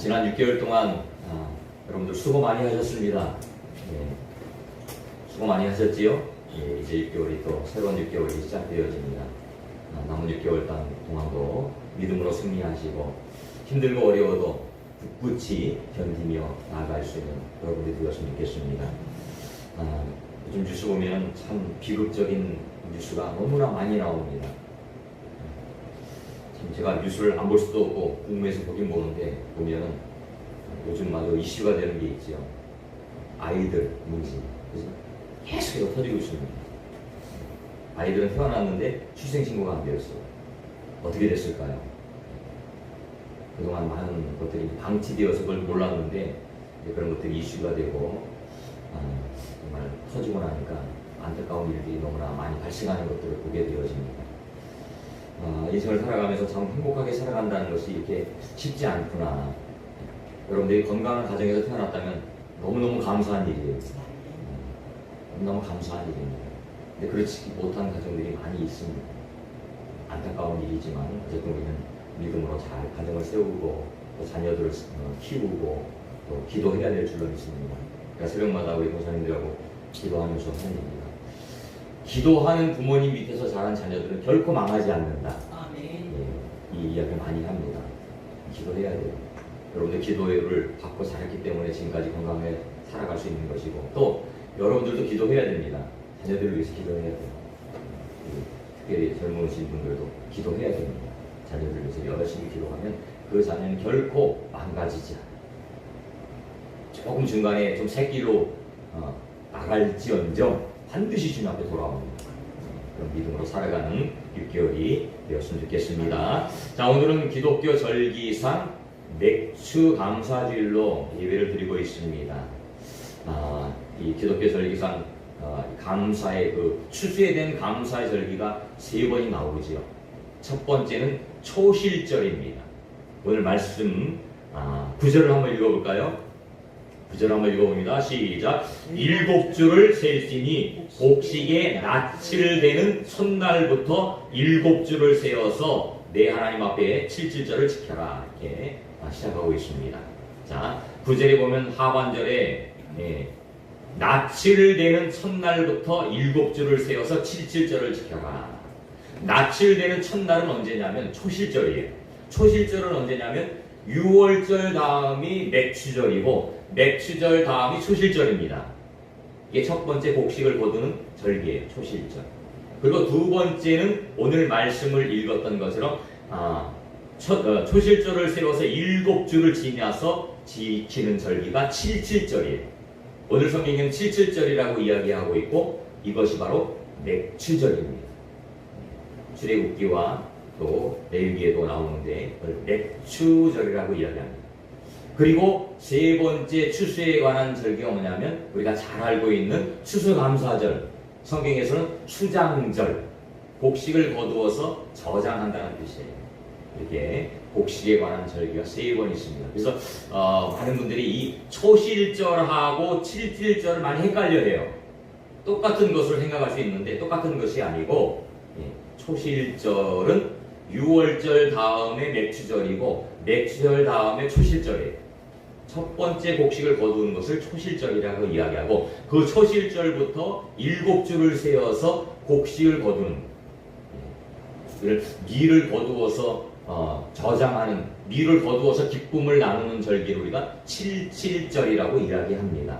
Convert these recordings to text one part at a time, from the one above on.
지난 6개월 동안 여러분들 수고 많이 하셨습니다. 수고 많이 하셨지요? 이제 6개월이 또 새로운 6개월이 시작되어집니다. 남은 6개월 동안도 믿음으로 승리하시고 힘들고 어려워도 굳굳이 견디며 나아갈 수 있는 여러분들이 되었으면 좋겠습니다. 요즘 뉴스 보면 참 비극적인 뉴스가 너무나 많이 나옵니다. 제가 뉴스를 안 볼 수도 없고 궁금해서 보긴 보는데 보면은 요즘 아주 이슈가 되는 게 있죠. 아이들 문제. 그래서 계속 터지고 있습니다. 아이들은 태어났는데 출생신고가 안 되었어요. 어떻게 됐을까요? 그동안 많은 것들이 방치되어서 그걸 몰랐는데 그런 것들이 이슈가 되고 정말 터지고 나니까 안타까운 일들이 너무나 많이 발생하는 것들을 보게 되어집니다. 인생을 살아가면서 참 행복하게 살아간다는 것이 이렇게 쉽지 않구나. 여러분들이 건강한 가정에서 태어났다면 너무너무 감사한 일이에요. 너무 감사한 일입니다. 근데 그렇지 못한 가정들이 많이 있습니다. 안타까운 일이지만 어쨌든 우리는 믿음으로 잘 가정을 세우고 또 자녀들을 키우고 또 기도해야 될 줄로 믿습니다. 그러니까 새벽마다 우리 목사님들하고 기도하면서 하는 일입니다. 기도하는 부모님 밑에서 자란 자녀들은 결코 망하지 않는다. 이 이야기 많이 합니다. 기도해야 돼요. 여러분들 기도를 받고 자랐기 때문에 지금까지 건강하게 살아갈 수 있는 것이고 또 여러분들도 기도해야 됩니다. 자녀들을 위해서 기도해야 돼요. 특별히 젊으신 분들도 기도해야 됩니다. 자녀들을 위해서 열심히 기도하면 그 자녀는 결코 망가지지 않아요. 조금 중간에 좀 새끼로 나갈지언정 반드시 주님 앞에 돌아옵니다. 그런 믿음으로 살아가는 6개월이 되었으면 좋겠습니다. 자, 오늘은 기독교 절기상 맥추 감사주일로 예배를 드리고 있습니다. 이 기독교 절기상 감사의 추수에 대한 감사의 절기가 3번이 나오지요. 첫 번째는 초실절입니다. 오늘 말씀 9절을 한번 읽어볼까요? 9절 한번 읽어봅니다. 시작. 7주를 셀지니 곡식의 낯을 대는 첫날부터 7주를 세어서 내 하나님 앞에 7주절을 지켜라. 이렇게 시작하고 있습니다. 자, 9절에 보면 하반절에 낯을 대는 첫날부터 7주를 세어서 7주절을 지켜라. 낯을 대는 첫날은 언제냐면 초실절이에요. 초실절은 언제냐면 6월절 다음이 맥추절이고 맥추절 다음이 초실절입니다. 이게 첫 번째 곡식을 거두는 절기예요. 초실절. 그리고 두 번째는 오늘 말씀을 읽었던 것처럼 초실절을 세워서 7주를 지나서 지키는 절기가 77절이에요. 오늘 성경은 77절이라고 이야기하고 있고 이것이 바로 맥추절입니다. 출애굽기와 또 레위기에도 나오는데 맥추절이라고 이야기합니다. 그리고 세 번째 추수에 관한 절기가 뭐냐면 우리가 잘 알고 있는 추수감사절, 성경에서는 수장절, 곡식을 거두어서 저장한다는 뜻이에요. 이렇게 곡식에 관한 절기가 3번 있습니다. 그래서 많은 분들이 이 초실절하고 칠칠절을 많이 헷갈려해요. 똑같은 것을 생각할 수 있는데 똑같은 것이 아니고 초실절은 6월절 다음에 맥추절이고 맥추절 다음에 초실절이에요. 첫 번째 곡식을 거두는 것을 초실절이라고 이야기하고 그 초실절부터 7주를 세어서 곡식을 거두는 밀을 거두어서 저장하는 밀을 거두어서 기쁨을 나누는 절기를 우리가 칠칠절이라고 이야기합니다.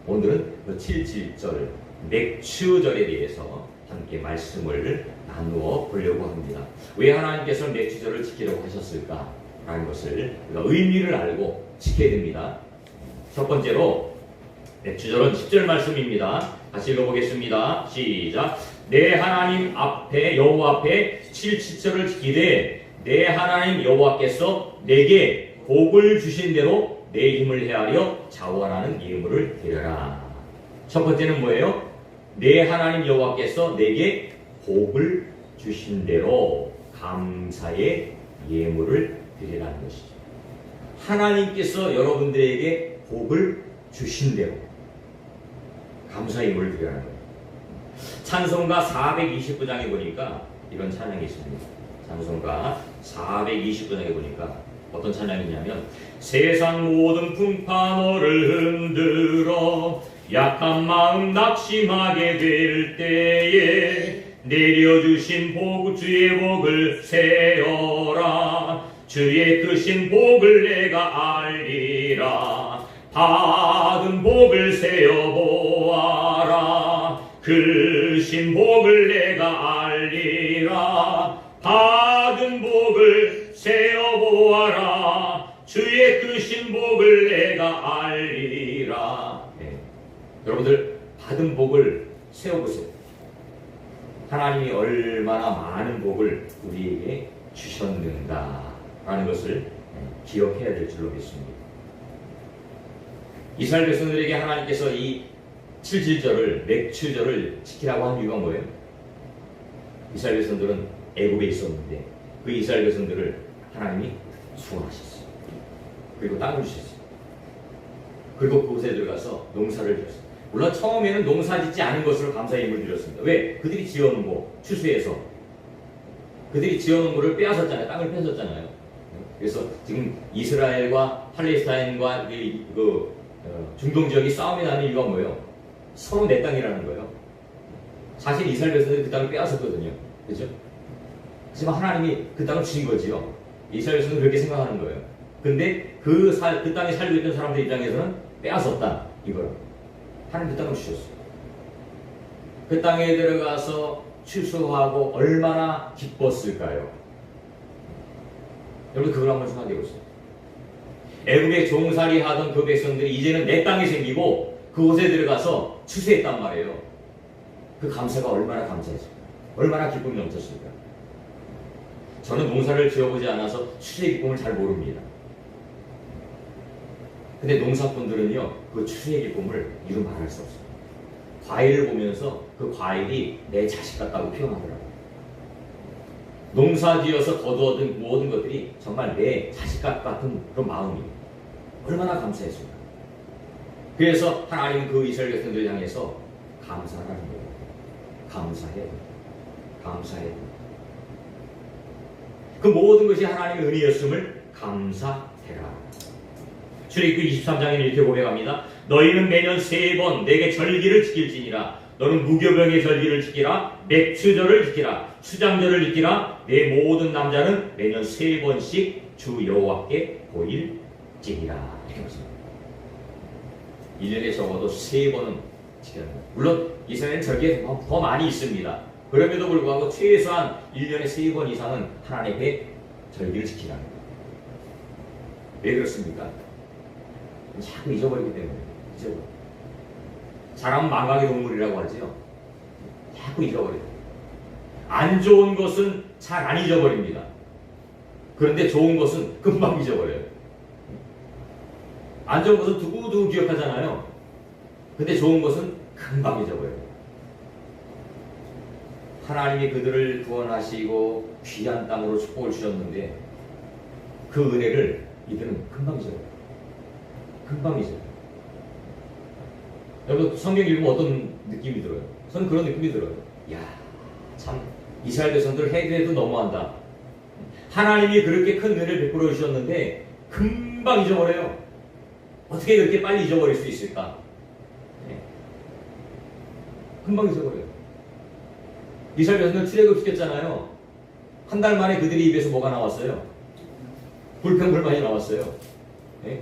오늘은 그 칠칠절 맥추절에 대해서 함께 말씀을 나누어 보려고 합니다. 왜 하나님께서 맥추절을 지키려고 하셨을까? 라는 것을 우리가 의미를 알고 지켜야 됩니다. 첫 번째로 맥추절은 10절 말씀입니다. 다시 읽어보겠습니다. 시작. 내 하나님 앞에 여호와 앞에 칠칠절을 지키되 내 하나님 여호와께서 내게 복을 주신 대로 내 힘을 헤아려 자원하는 예물을 드려라. 첫 번째는 뭐예요? 내 하나님 여호와께서 내게 복을 주신 대로 감사의 예물을 드리라는 것이죠. 하나님께서 여러분들에게 복을 주신 대로 감사의 예물을 드리라는 거예요. 찬송가 429장에 보니까 이런 찬양이 있습니다. 찬송가 429장에 보니까 어떤 찬양이냐면 세상 모든 풍파 너를 흔들어 약한 마음 낙심하게 될 때에 내려주신 복 주의 복을 세어라 주의 크신 복을 내가 알리라 받은 복을 세어 보아라 크신 복을 내가 알리라 받은 복을 세어 보아라 주의 크신 복을 내가 알리라. 여러분들 받은 복을 세어보세요. 하나님이 얼마나 많은 복을 우리에게 주셨는가라는 것을 기억해야 될 줄로 믿습니다. 이스라엘 백성들에게 하나님께서 이 7.7절을 맥추절을 지키라고 한 이유가 뭐예요? 이스라엘 백성들은 애굽에 있었는데 그 이스라엘 백성들을 하나님이 수원하셨어요. 그리고 땅을 주셨어요. 그리고 그곳에 들어가서 농사를 지었어요. 물론 처음에는 농사 짓지 않은 것으로 감사의 힘을 드렸습니다. 왜? 그들이 지어놓은 거, 추수해서 그들이 지어놓은 거를 빼앗았잖아요. 땅을 뺏었잖아요. 그래서 지금 이스라엘과 팔레스타인과 중동 지역이 싸움이 나는 이유가 뭐예요? 서로 내 땅이라는 거예요. 사실 이스라엘 백성들이 그 땅을 빼앗았거든요. 그렇죠? 하지만 하나님이 그 땅을 주신 거지요. 이스라엘 백성들은 그렇게 생각하는 거예요. 근데 그 땅에 살고 있던 사람들 입장에서는 빼앗았다 이거라. 하나님 그 땅을 주셨어요. 그 땅에 들어가서 추수하고 얼마나 기뻤을까요? 여러분 그걸 한번 생각해 보세요. 애굽에 종살이 하던 그 백성들이 이제는 내 땅이 생기고 그곳에 들어가서 추수했단 말이에요. 그 감사가 얼마나 감사했을까? 얼마나 기쁨이 넘쳤을까? 저는 농사를 지어보지 않아서 추수의 기쁨을 잘 모릅니다. 근데 농사꾼들은요, 그 추수의 기쁨을 이루 말할 수 없어요. 과일을 보면서 그 과일이 내 자식 같다고 표현하더라고요. 농사 지어서 거두어든 모든 것들이 정말 내 자식 같은 그런 마음이에요. 얼마나 감사했을까. 그래서 하나님은 그 이스라엘 백성들을 향해서 감사하라는 거예요. 감사해. 감사해. 그 모든 것이 하나님의 은혜였음을 감사해라. 출애굽기 23장에는 이렇게 고백합니다. 너희는 매년 3번 내게 절기를 지킬지니라. 너는 무교병의 절기를 지키라. 맥추절을 지키라. 수장절을 지키라. 내 모든 남자는 매년 3번씩 주 여호와께 보일지니라. 이렇게 말씀합니다. 1년에 적어도 3번은 지켜야 합니다. 물론 이스라엘은 절기가 더 많이 있습니다. 그럼에도 불구하고 최소한 1년에 3번 이상은 하나님 앞에 절기를 지키라. 왜 그렇습니까? 자꾸 잊어버리기 때문에. 잊어버려. 사람은 망각의 동물이라고 하지요. 자꾸 잊어버려요. 안 좋은 것은 잘 안 잊어버립니다. 그런데 좋은 것은 금방 잊어버려요. 안 좋은 것은 두고두고 기억하잖아요. 근데 좋은 것은 금방 잊어버려요. 하나님이 그들을 구원하시고 귀한 땅으로 축복을 주셨는데 그 은혜를 이들은 금방 잊어버려요. 금방 잊어요. 여러분 성경 읽으면 어떤 느낌이 들어요? 저는 그런 느낌이 들어요. 야, 참 이스라엘 백성들 해도 너무한다. 하나님이 그렇게 큰 은혜를 베풀어 주셨는데 금방 잊어버려요. 어떻게 그렇게 빨리 잊어버릴 수 있을까? 네. 금방 잊어버려요. 이스라엘 백성들 출애굽 시켰잖아요. 한 달 만에 그들의 입에서 뭐가 나왔어요? 불평불만이 나왔어요. 네?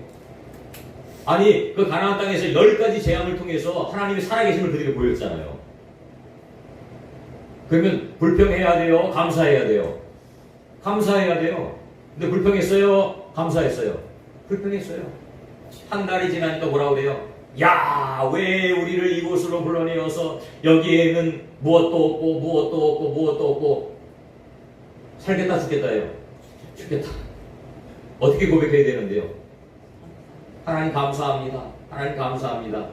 아니 그 가나안 땅에서 10가지 재앙을 통해서 하나님의 살아계심을 그들에게 보였잖아요. 그러면 불평해야 돼요? 감사해야 돼요? 감사해야 돼요. 근데 불평했어요? 감사했어요? 불평했어요. 한 달이 지나니까 뭐라고 그래요? 야, 왜 우리를 이곳으로 불러내어서 여기에는 무엇도 없고 무엇도 없고 무엇도 없고 살겠다 죽겠다예요. 죽겠다. 어떻게 고백해야 되는데요? 하나님 감사합니다. 하나님 감사합니다.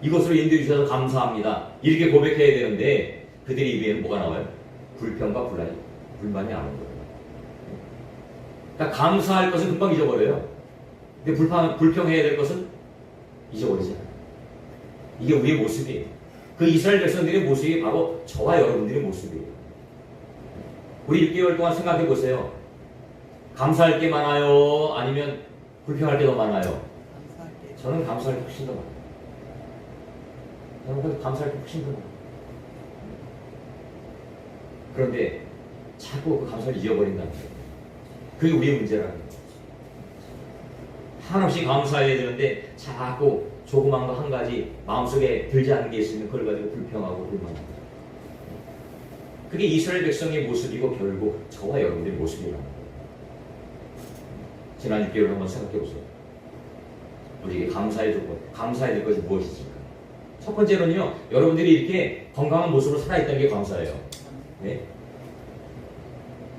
이곳으로 인도해 주셔서 감사합니다. 이렇게 고백해야 되는데 그들의 입에는 뭐가 나와요? 불평과 불만이 안 오는 거예요. 그러니까 감사할 것은 금방 잊어버려요. 근데 불평해야 될 것은 잊어버리잖아요. 이게 우리의 모습이에요. 그 이스라엘 백성들의 모습이 바로 저와 여러분들의 모습이에요. 우리 6개월 동안 생각해 보세요. 감사할 게 많아요? 아니면 불평할 게 더 많아요? 감사할 때 저는 감사할 게 훨씬 더 많아요. 저는 감사할 게 훨씬 더 많아요. 그런데 자꾸 그 감사를 잊어버린다는 거예요. 그게 우리의 문제라는 거예요. 한없이 감사해야 되는데 자꾸 조그만 거 한 가지 마음속에 들지 않는 게 있으면 그걸 가지고 불평하고 불만하고. 그게 이스라엘 백성의 모습이고 결국 저와 여러분들의 모습이라는 거예요. 지난 6개월 한번 생각해 보세요. 우리에게 감사해야 될 것이 무엇이지? 첫 번째로는요, 여러분들이 이렇게 건강한 모습으로 살아있다는 게 감사해요. 네?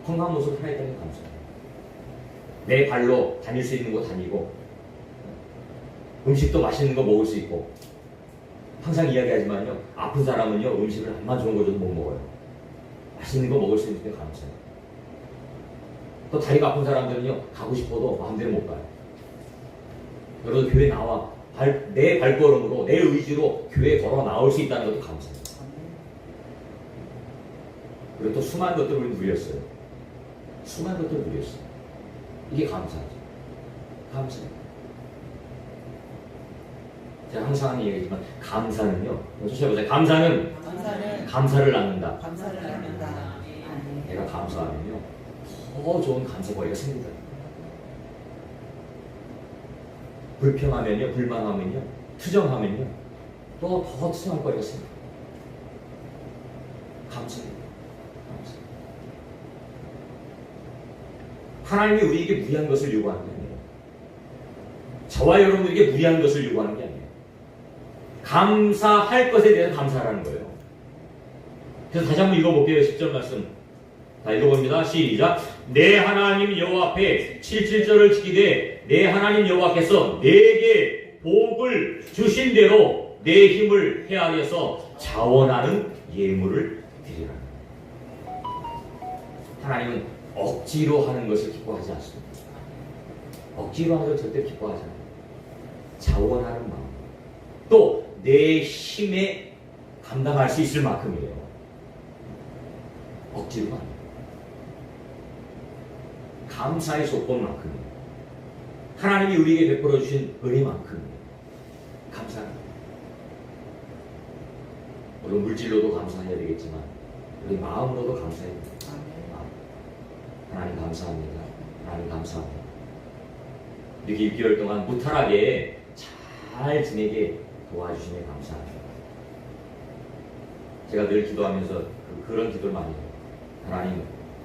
건강한 모습으로 살아있다는 게 감사해요. 내 발로 다닐 수 있는 곳 다니고, 음식도 맛있는 거 먹을 수 있고, 항상 이야기하지만요, 아픈 사람은요, 음식을 안만 좋은 거 줘도 못 먹어요. 맛있는 거 먹을 수 있는 게 감사해요. 또 다리가 아픈 사람들은요, 가고 싶어도 마음대로 못 가요. 여러분 교회 나와. 내 발걸음으로, 내 의지로 교회에 걸어 나올 수 있다는 것도 감사해요. 그리고 또 수많은 것들을 우리 누렸어요. 수많은 것들을 누렸어요. 이게 감사하죠. 감사해요. 제가 항상 하는 얘기지만 감사는요. 쫓아보세요. 감사는 감사를 낳는다. 감사를 낳는다. 내가 감사하면요. 더 좋은 감사거리가 생긴다. 불평하면요, 불만하면요, 투정하면요, 또 더 투정할 거리가 생겨요. 감사해요. 감사. 하나님이 우리에게 무리한 것을 요구하는 게 아니에요. 저와 여러분들에게 무리한 것을 요구하는 게 아니에요. 감사할 것에 대해서 감사하라는 거예요. 그래서 다시 한번 읽어볼게요. 10절 말씀. 다 읽어봅니다. 시작. 내 하나님 여호와 앞에 77절을 지키되 내 하나님 여호와께서 내게 복을 주신 대로 내 힘을 헤아려서 자원하는 예물을 드리라. 하나님은 억지로 하는 것을 기뻐하지 않습니다. 억지로 하는 것을 절대 기뻐하지 않아요. 자원하는 마음. 또 내 힘에 감당할 수 있을 만큼이에요. 억지로가 아니에요. 감사의 조건만큼이에요. 하나님이 우리에게 베풀어 주신 은혜만큼이에요. 감사합니다. 물론 물질로도 감사해야 되겠지만 우리 마음으로도 감사해야 돼요. 하나님 감사합니다. 하나님 감사합니다. 이렇게 6개월 동안 무탈하게 잘 지내게 도와주시며 감사합니다. 제가 늘 기도하면서 그런 기도를 많이 해요. 하나님,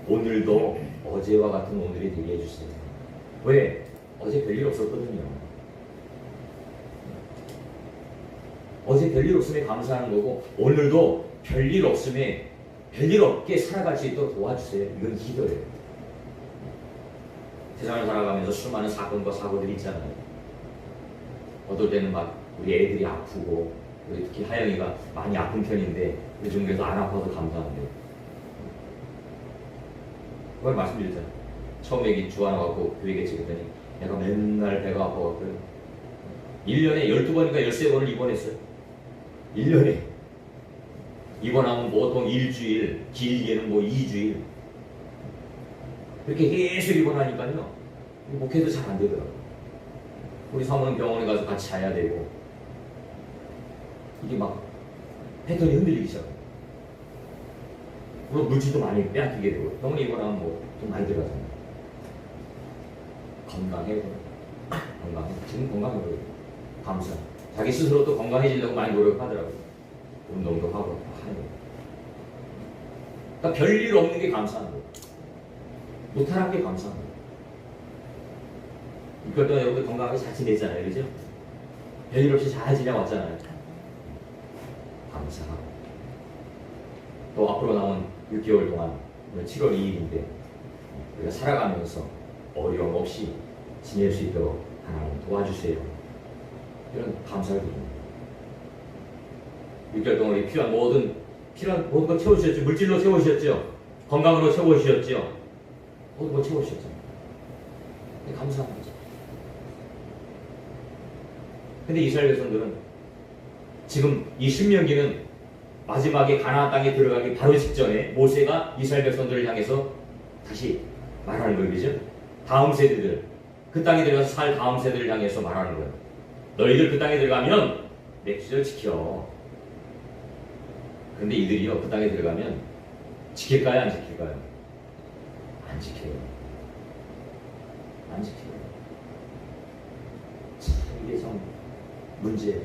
오늘도 어제와 같은 오늘이 되게 해주세요. 왜? 어제 별일 없었거든요. 어제 별일 없음에 감사하는 거고 오늘도 별일 없음에 별일 없게 살아갈 수 있도록 도와주세요. 이건 기도예요. 세상을 살아가면서 수많은 사건과 사고들이 있잖아요. 어떨 때는 막 우리 애들이 아프고 우리 특히 하영이가 많이 아픈 편인데 우리 중에서 안 아파도 감사한데 그걸 말씀드렸잖아요. 처음에 여기 주안와갖고 교회에 찍었더니 내가 맨날 배가 아파갖고요. 1년에 12번인가 13번을 입원했어요. 1년에. 입원하면 보통 일주일, 길게는 뭐 2주일. 그렇게 계속 입원하니까요. 목회도 잘 안 되더라고요. 우리 사모는 병원에 가서 같이 자야 되고 이게 막 패턴이 흔들리기 시작해요. 물론 물질도 많이 빼앗기게 되고 병원에 입원하면 뭐 좀 많이 들어가잖아요. 건강해. 건강해. 지금 건강해 보여요. 감사. 자기 스스로 또 건강해지려고 많이 노력하더라고요. 운동도 하고 하고. 그러니까 별일 없는 게 감사한 거예요. 무탈한 게 감사한 거예요. 이걸 또 여러분들 건강하게 잘 지내잖아요. 그죠? 별일 없이 잘 지내왔잖아요. 감사하고. 또 앞으로 남은 6개월 동안 7월 2일인데 우리가 살아가면서 어려움 없이 지낼 수 있도록 하나님 도와주세요. 이런 감사를 드립니다. 6개월 동안 우리 필요한 모든 거 채워주셨죠. 물질로 채워주셨죠. 건강으로 채워주셨죠. 모든 거 채워주셨죠. 감사한 거죠. 근데 이스라엘 백성들은 지금 이 신명기는 마지막에 가나안 땅에 들어가기 바로 직전에 모세가 이스라엘 백성들을 향해서 다시 말하는 거예요. 그죠? 다음 세대들, 그 땅에 들어가서 살 다음 세대를 향해서 말하는 거예요. 너희들 그 땅에 들어가면 내 규례를 지켜. 그런데 이들이요, 그 땅에 들어가면 지킬까요, 안 지킬까요? 안 지켜요. 안 지켜요. 참, 이게 참 문제예요.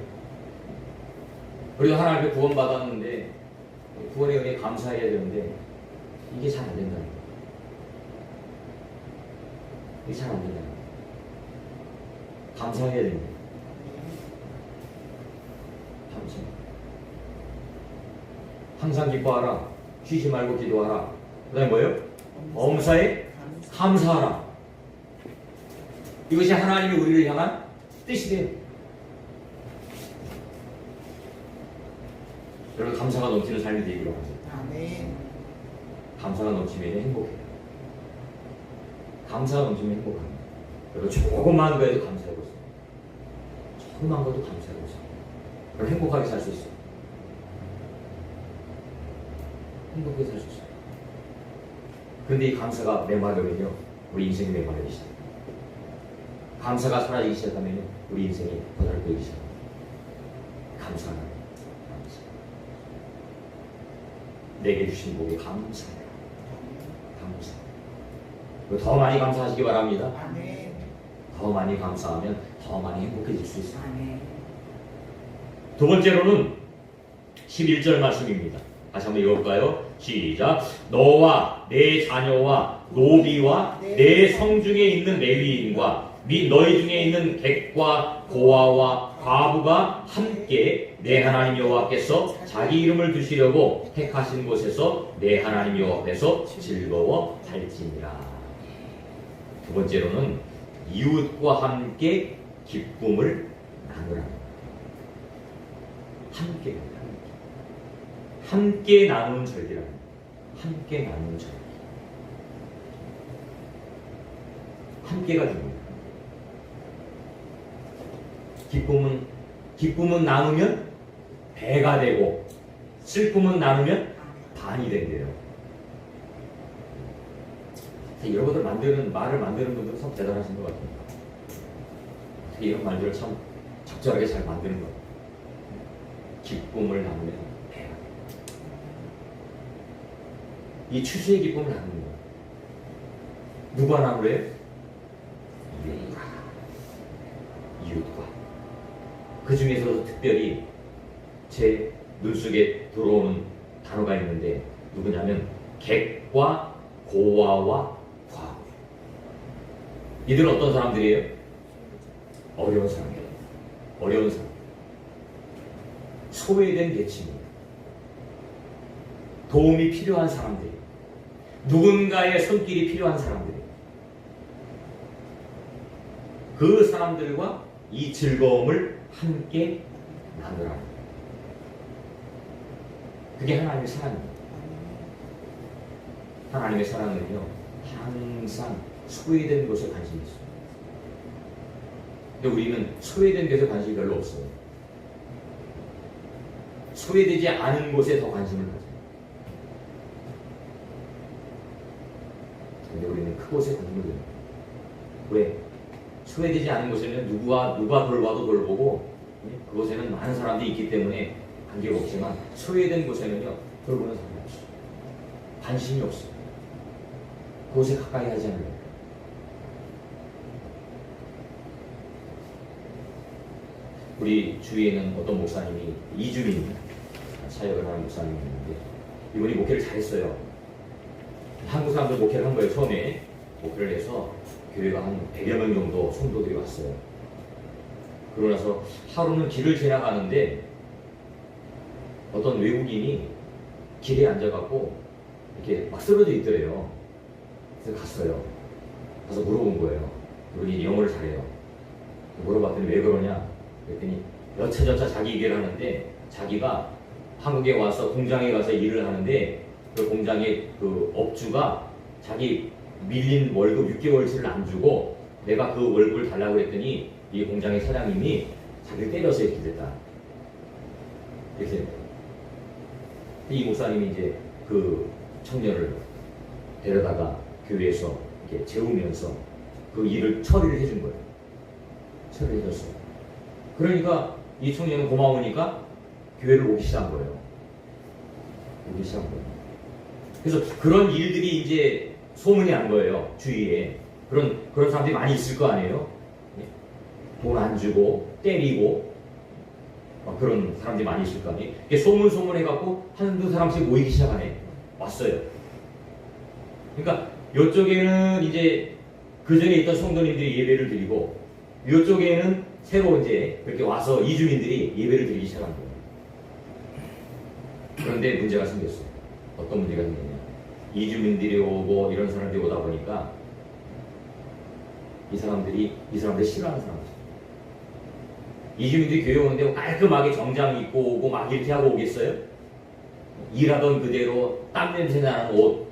우리도 하나님 앞에 구원받았는데 구원의 은혜에 감사해야 되는데 이게 잘 안 된다는 거예요. 이게 잘 안 된다는 거예요. 감사해야 됩니다. 감사. 항상 기뻐하라. 쉬지 말고 기도하라. 그 다음에 뭐예요? 엄사에 감사하라. 이것이 하나님이 우리를 향한 뜻이래요. 여러분, 감사가 넘치는 삶이 되기로 합니다. 아멘. 감사가 넘치면 행복해요. 감사가 넘치면 행복합니다. 여러분, 조그만 거에도 감사해보세요. 조그만 것도 감사해보세요. 그럼 행복하게 살 수 있어요. 행복하게 살 수 있어요. 근데 이 감사가 메마르면요, 우리 인생이 메마르기 시작해요. 감사가 사라지기 시작하면 우리 인생이 고달프기 시작합니다. 감사하는 감사. 내게 주신 복에 감사해요. 감사. 더 많이 감사하시기 바랍니다. 아멘. 더 많이 감사하면 더 많이 행복해질 수 있어요. 아멘. 두 번째로는 11절 말씀입니다. 다시 한번 읽어볼까요? 시작. 너와 내 자녀와 노비와 내 성중에 있는 레위인과 및 너희 중에 있는 객과 고아와 과부가 함께 내 하나님 여호와께서 자기 이름을 두시려고 택하신 곳에서 내 하나님 여호와 앞에서 즐거워할지니라. 두 번째로는 이웃과 함께 기쁨을 나누라. 함께 나누는 절기라는 거예요. 함께 나누는 절기. 함께가 중요해요. 기쁨은 나누면 배가 되고 슬픔은 나누면 반이 된대요. 여러분들 말을 만드는 분들은 참 대단하신 것 같아요. 이런 말들을 참 적절하게 잘 만드는 것 같아요. 기쁨을 나누면 배가 돼요. 이 추수의 기쁨을 나누는 거예요. 누가 나누래요? 이웃과. 그 중에서도 특별히 제 눈 속에 들어오는 단어가 있는데 누구냐면 객과 고아와 과부. 이들은 어떤 사람들이에요? 어려운 사람이에요. 어려운 사람. 소외된 계층입니다. 도움이 필요한 사람들이에요. 누군가의 손길이 필요한 사람들이에요. 그 사람들과 이 즐거움을 함께 나누라. 그게 하나님의 사랑입니다. 하나님의 사랑은요, 항상 소외된 곳에 관심이 있어요. 근데 우리는 소외된 곳에 관심이 별로 없어요. 소외되지 않은 곳에 더 관심을 가져요. 근데 우리는 그곳에 관심을 가져요. 왜? 소외되지 않은 곳에는 누가 돌봐도 돌보고, 그곳에는 많은 사람들이 있기 때문에 관계가 없지만, 소외된 곳에는요, 돌보는 사람이 없어요. 관심이 없어요. 그곳에 가까이 하지 않아요. 우리 주위에는 어떤 목사님이 이주민 사역을 하는 목사님이 있는데, 이분이 목회를 잘했어요. 한국 사람들 목회를 한 거예요. 처음에 목회를 해서 교회가 한 100여 명 정도 성도들이 왔어요. 그러고 나서 하루는 길을 지나가는데 어떤 외국인이 길에 앉아갖고 이렇게 막 쓰러져 있더래요. 그래서 갔어요. 가서 물어본 거예요. 이분이 영어를 잘해요. 물어봤더니 왜 그러냐? 그랬더니 여차저차 자기 얘기를 하는데, 자기가 한국에 와서 공장에 가서 일을 하는데 그 공장의 그 업주가 자기 밀린 월급 6개월치를 안 주고 내가 그 월급을 달라고 했더니 이 공장의 사장님이 자기를 때려서 이렇게 됐다. 이렇게 됩니다. 이 목사님이 이제 그 청년을 데려다가 교회에서 이렇게 재우면서 그 일을 처리를 해준 거예요. 처리를 해줬어요. 그러니까 이 청년은 고마우니까 교회를 오기 시작한 거예요. 오기 시작한 거예요. 그래서 그런 일들이 이제 소문이 난 거예요. 주위에. 그런 사람들이 많이 있을 거 아니에요. 돈 안 주고 때리고 그런 사람들이 많이 있을 거 아니에요. 소문 해갖고 한두 사람씩 모이기 시작하네. 왔어요. 그러니까 이쪽에는 이제 그 전에 있던 성도님들이 예배를 드리고 이쪽에는 새로 이제 그렇게 와서 이주민들이 예배를 드리기 시작한 거예요. 그런데 문제가 생겼어요. 어떤 문제가 생겼냐? 이주민들이 오고 이런 사람들이 오다 보니까 이 사람들이 싫어하는 사람이죠. 이주민들이 교회 오는데 깔끔하게 정장 입고 오고 막 이렇게 하고 오겠어요? 일하던 그대로 땀 냄새 나는 옷.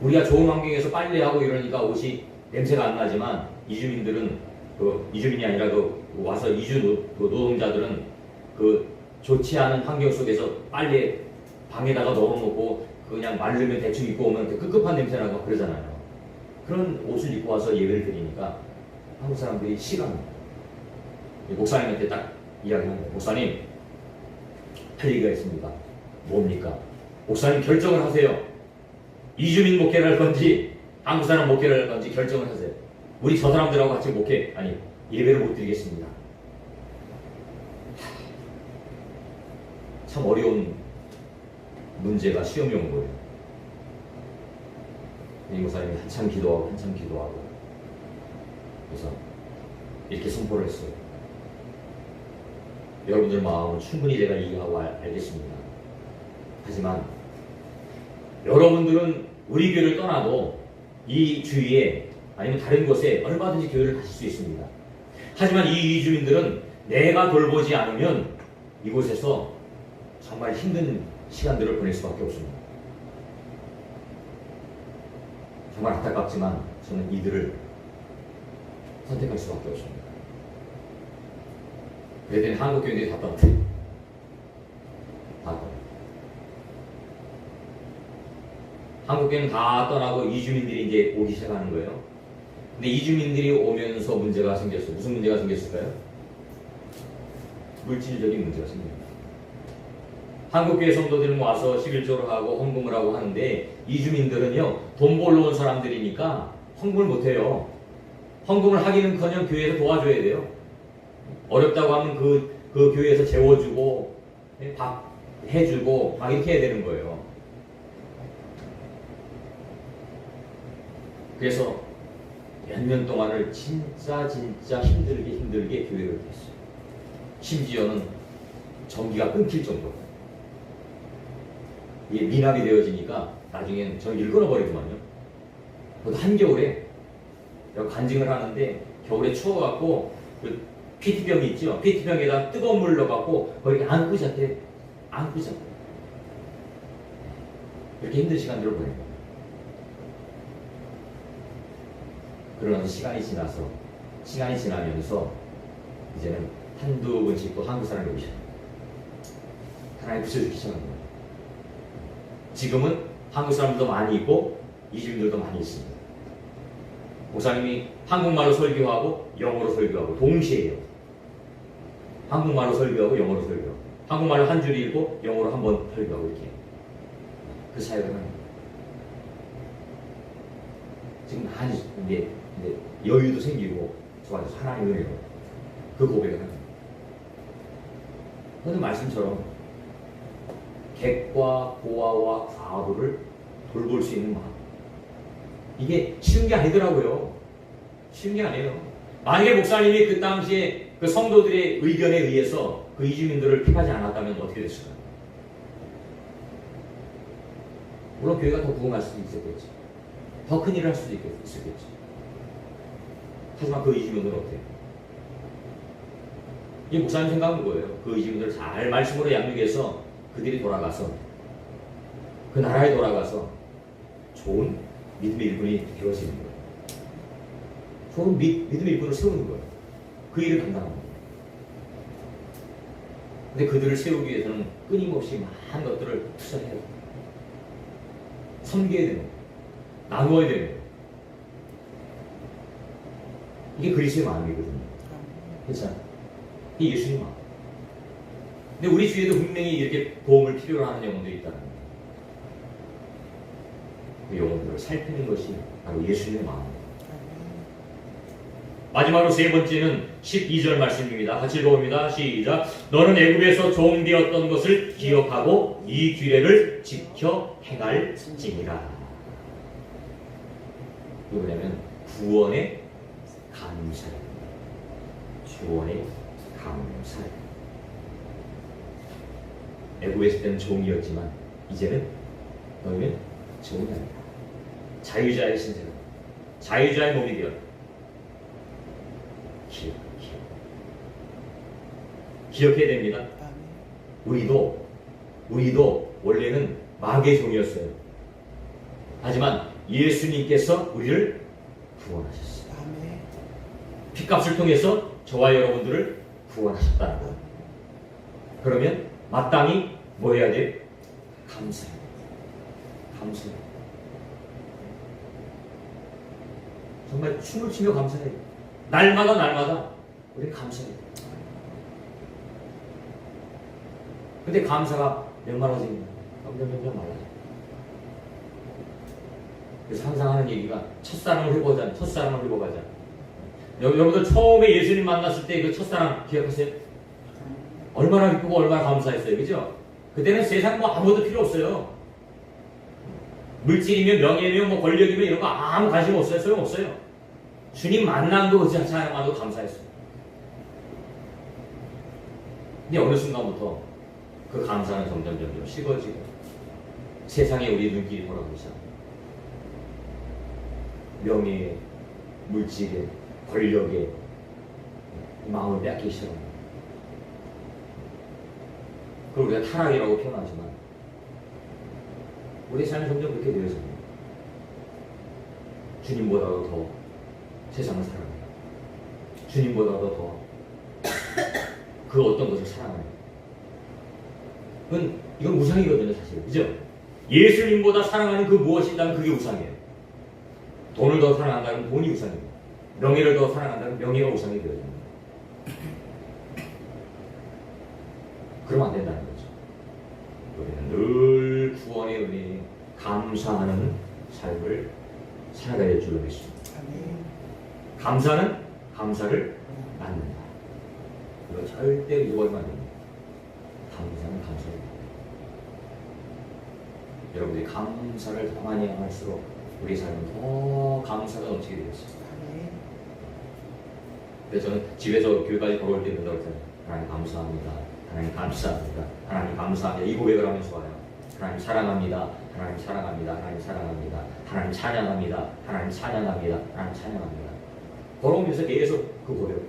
우리가 좋은 환경에서 빨래하고 이러니까 옷이 냄새가 안 나지만 이주민들은 이주민이 아니라 와서 이주 노동자들은 그 좋지 않은 환경 속에서 빨래 방에다가 넣어놓고 그냥 마르면 대충 입고 오면 그 꿉꿉한 냄새 나고 그러잖아요. 그런 옷을 입고 와서 예배를 드리니까 한국 사람들이 싫어합니다. 목사님한테 딱 이야기하는 거예요. 목사님, 할 얘기가 있습니다. 뭡니까? 목사님 결정을 하세요. 이주민 목회를 할 건지 한국 사람 목회를 할 건지 결정을 하세요. 우리 저 사람들하고 같이 예배를 못 드리겠습니다. 참 어려운 문제가 시험이 온 거예요. 이 목사님이 한참 기도하고 그래서 이렇게 선포를 했어요. 여러분들 마음은 충분히 제가 이해하고 알겠습니다. 하지만 여러분들은 우리 교회를 떠나도 이 주위에 아니면 다른 곳에 얼마든지 교회를 가실 수 있습니다. 하지만 이 이주민들은 내가 돌보지 않으면 이곳에서 정말 힘든 시간들을 보낼 수밖에 없습니다. 정말 안타깝지만 저는 이들을 선택할 수밖에 없습니다. 그랬더니 한국 교인들이 다 떠났어요. 한국 교회는 다 떠나고 이주민들이 이제 오기 시작하는 거예요. 근데 이주민들이 오면서 문제가 생겼어요. 무슨 문제가 생겼을까요? 물질적인 문제가 생깁니다. 한국교회 성도들은 와서 11조를 하고 헌금을 하고 하는데 이주민들은요 돈 벌러 온 사람들이니까 헌금을 못해요. 헌금을 하기는커녕 교회에서 도와줘야 돼요. 어렵다고 하면 그 교회에서 재워주고 밥 해주고 막 이렇게 해야 되는 거예요. 그래서 몇 년 동안을 진짜 힘들게 교회를 했어요. 심지어는 전기가 끊길 정도로. 이게 미납이 되어지니까 나중엔 전기를 끊어버리더만요. 그것도 한겨울에 간증을 하는데 겨울에 추워갖고 그 PT병이 있죠. PT병에다 뜨거운 물 넣어갖고 거기 안고 잤대. 이렇게 힘든 시간들을 보내요. 그러면서 시간이 지나면서 이제는 한두 번씩 또 한국 사람이 오셔. 하나님 부셔주기 시작한 거예요. 지금은 한국 사람들도 많이 있고 이주민들도 많이 있습니다. 목사님이 한국말로 설교하고 영어로 설교하고 동시에 해요. 한국말로 설교하고 영어로 설교하고 한국말로 한 줄 읽고 영어로 한 번 설교하고 이렇게 그 사역을 하는 거예요. 지금 많이 이제 여유도 생기고 좋아져서 하나님의 은혜로 그 고백을 하는 거예요. 그런데 말씀처럼 객과 고아와 과부를 돌볼 수 있는 마음, 이게 쉬운 게 아니더라고요. 쉬운 게 아니에요. 만약에 목사님이 그 당시에 그 성도들의 의견에 의해서 그 이주민들을 픽하지 않았다면 어떻게 됐을까요? 물론 교회가 더 부흥할 수도 있었겠지. 더 큰 일을 할 수도 있었겠지. 하지만 그 이주민들은 어때요? 이 목사님 생각은 뭐예요? 그 이주민들을 잘 말씀으로 양육해서 그들이 돌아가서 그 나라에 돌아가서 좋은 믿음의 일꾼이 되어지는 거예요. 좋은 믿음의 일꾼을 세우는 거예요. 그 일을 감당하는 거예요. 근데 그들을 세우기 위해서는 끊임없이 많은 것들을 투자해야 돼요. 섬겨야 되는 거예요. 나누어야 되는 거예요. 이게 그리스도의 마음이거든요. 그렇죠? 이게 예수님 마음. 근데 우리 주위에도 분명히 이렇게 도움을 필요로 하는 영혼들이 있다는 거예요. 그 영혼들을 살피는 것이 바로 예수님의 마음입니다. 마지막으로 세 번째는 12절 말씀입니다. 같이 읽어봅니다. 시작. 너는 애굽에서 종되었던 것을 기억하고 이 규례를 지켜 행할지니라. 이거 뭐냐면 구원의 감사입니다. 구원의 감사. 애굽에 있을 때는 종이었지만 이제는 너희는 종이 아니다. 자유자의 신세가 자유자의 몸이 되었다. 기억해야 됩니다. 우리도 원래는 마귀의 종이었어요. 하지만 예수님께서 우리를 구원하셨어요. 피값을 통해서 저와 여러분들을 구원하셨다는 것. 그러면 마땅히 뭐 해야 돼? 감사해야 돼. 감사해야 돼. 정말 춤을 추며 감사해야 돼. 날마다 우리 감사해야 돼. 근데 감사가 몇 많아집니다. 점점 많아져. 그래서 항상 하는 얘기가 첫사랑을 회복하자. 여러분들 처음에 예수님 만났을 때 그 첫사랑 기억하세요? 얼마나 기쁘고 얼마나 감사했어요. 그죠? 그때는 세상 뭐 아무것도 필요 없어요. 물질이면 명예면 뭐 권력이면 이런 거 아무 관심 없어요. 소용없어요. 주님 만난 거 자체만도 감사했어요. 근데 어느 순간부터 그 감사는 점점 식어지고 세상에 우리 눈길이 돌아가기 시작합니다. 명예에, 물질에, 권력에 마음을 뺏기 시작합니다. 그걸 우리가 타락이라고 표현하지만 우리의 삶이 점점 그렇게 되어집니다. 주님보다도 더 세상을 사랑합니다. 주님보다도 더 그 어떤 것을 사랑합니다. 이건 우상이거든요, 사실. 그죠? 예수님보다 사랑하는 그 무엇이 있다면 그게 우상이에요. 돈을 더 사랑한다면 돈이 우상입니다. 명예를 더 사랑한다면 명예가 우상이 되어집니다. 그러면 안 된다는 거죠. 우리는 늘 구원의 은혜에 감사하는 삶을 살아가야 될 줄로 믿습니다. 감사는 감사를 낳는다. 이거 절대 잊어버리면 안 됩니다. 감사는 감사를 낳는다. 여러분들이 감사를 더 많이 할수록 우리 삶은 더 감사가 넘치게 되겠습니다. 그래서 저는 집에서 교회까지 걸어올 때 된다고 했잖아요. 하나님 감사합니다. 하나님 감사합니다. 하나님 감사합니다. 이 고백을 하면서 와요. 하나님 사랑합니다. 하나님 사랑합니다. 하나님 사랑합니다. 하나님 찬양합니다. 하나님 찬양합니다. 하나님 찬양합니다. 걸어오면서 계속 그 고백.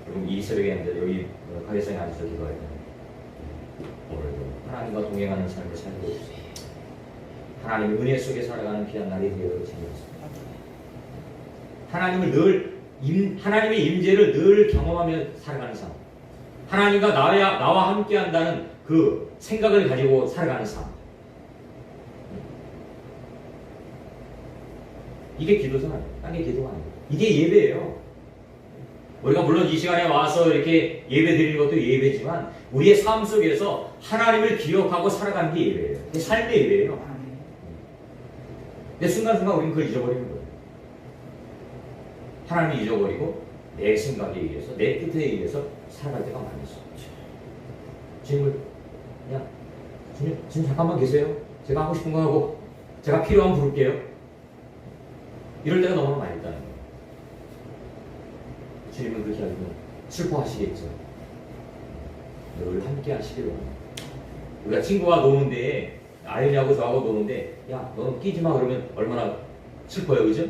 그럼 이 새벽에 앉아 여기 가게상에 앉아서 기도할 때 오늘도 하나님과 동행하는 삶을 살고 있습니다. 하나님의 은혜 속에 살아가는 귀한 날이 되어지겠습니다. 하나님의 임재를 늘 경험하며 살아가는 삶. 하나님과 나와 함께 한다는 그 생각을 가지고 살아가는 삶. 이게 기도잖아요. 딴게 기도가 아니에요. 이게 예배예요. 우리가 물론 이 시간에 와서 이렇게 예배 드리는 것도 예배지만 우리의 삶 속에서 하나님을 기억하고 살아가는 게 예배예요. 그게 삶의 예배예요. 근데 순간순간 우리는 그걸 잊어버리는 거예요. 하나님을 잊어버리고 내 생각에 의해서 내 뜻에 의해서 살아갈 때가 많이 있어요. 주님을 그냥 주님 잠깐만 계세요. 제가 하고 싶은 거 하고 제가 필요하면 부를게요. 이럴 때가 너무 많이 있다는 거예요. 주님은 그렇게 하면 슬퍼하시겠죠. 늘 함께 하시기로 합니다. 우리가 친구와 노는데 아연이하고 저하고 노는데 야 너는 끼지 마 그러면 얼마나 슬퍼요, 그죠?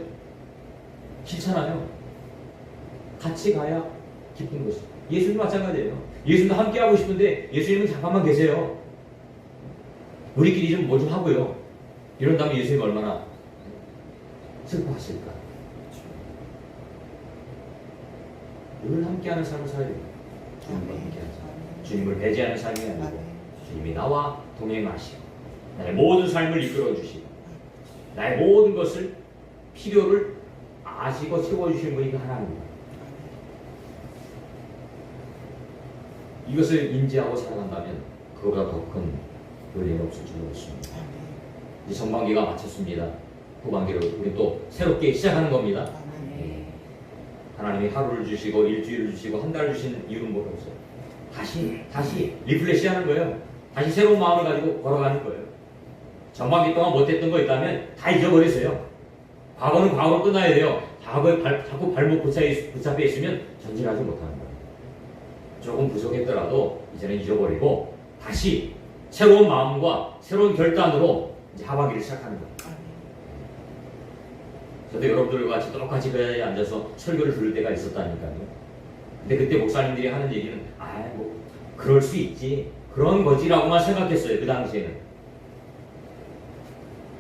싫잖아요. 같이 가야 기쁜 것이. 예수님 마찬가지예요. 예수님도 함께 하고 싶은데 예수님은 잠깐만 계세요. 우리끼리 좀 뭐 좀 하고요. 이런다면 예수님 얼마나 슬퍼하실까? 늘 함께하는 삶을 살아야 됩니다. 주님과 함께하는 삶. 주님을 배제하는 삶이 아니고 주님이 나와 동행하시고 나의 모든 삶을 이끌어 주시고 나의 모든 것을 필요를 아시고 채워주시는 분이 그 하나님입니다. 이것을 인지하고 살아간다면 그보다 더 큰 은혜는 없을 줄 모르겠습니다. 이제 전반기가 마쳤습니다. 후반기로 우리 또 새롭게 시작하는 겁니다. 하나님이 하루를 주시고 일주일을 주시고 한 달을 주시는 이유는 뭐겠어요? 다시 리플레시하는 거예요. 다시 새로운 마음을 가지고 걸어가는 거예요. 전반기 동안 못했던 거 있다면 다 잊어버리세요. 과거는 과거로 끝나야 돼요. 과거에 자꾸 발목 붙잡혀 있으면 전진하지 못하는 거예요. 조금 부족했더라도 이제는 잊어버리고 다시 새로운 마음과 새로운 결단으로 이제 하반기를 시작하는 거예요. 저도 여러분들과 같이 똑같이 그 자리에 앉아서 설교를 들을 때가 있었다니까요. 근데 그때 목사님들이 하는 얘기는 뭐 그럴 수 있지, 그런 거지라고만 생각했어요. 그 당시에는.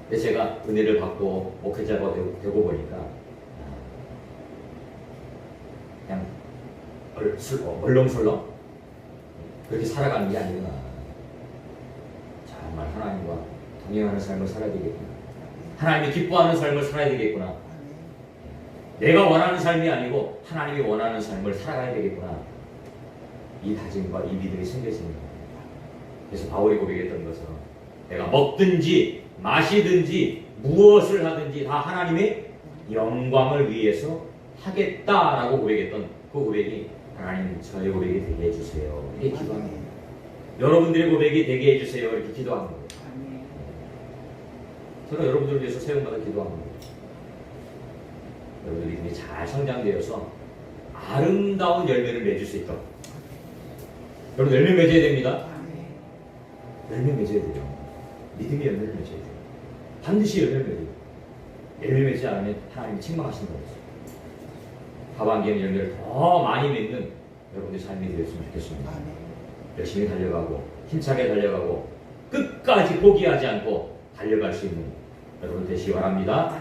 근데 제가 은혜를 받고 목회자가 되고 보니까 그냥 얼렁설렁 그렇게 살아가는 게 아니구나. 정말 하나님과 동행하는 삶을 살아야 되겠구나. 하나님이 기뻐하는 삶을 살아야 되겠구나. 내가 원하는 삶이 아니고 하나님이 원하는 삶을 살아가야 되겠구나. 이 다짐과 이 믿음이 생겨지는 거예요. 그래서 바울이 고백했던 것처럼 내가 먹든지 마시든지 무엇을 하든지 다 하나님의 영광을 위해서 하겠다라고 고백했던 그 고백이 하나님 저의 고백이 되게 해주세요. 이렇게 기도하는 거예요. 여러분들의 고백이 되게 해주세요. 이렇게 기도하는 거예요. 저는 여러분들을 위해서 새벽마다 기도하는 거예요. 여러분들 믿음이 잘 성장되어서 아름다운 열매를 맺을 수 있도록. 여러분 열매 맺어야 됩니다. 열매 맺어야 돼요. 믿음의 열매를 맺어야 돼요. 반드시 열매를 맺어야 돼요. 열매 맺지 않으면 하나님이 책망하시는 거예요. 하반기에는 열매를 더 많이 맺는 여러분들의 삶이 되었으면 좋겠습니다. 열심히 달려가고 힘차게 달려가고 끝까지 포기하지 않고 달려갈 수 있는 여러분 되시기 바랍니다.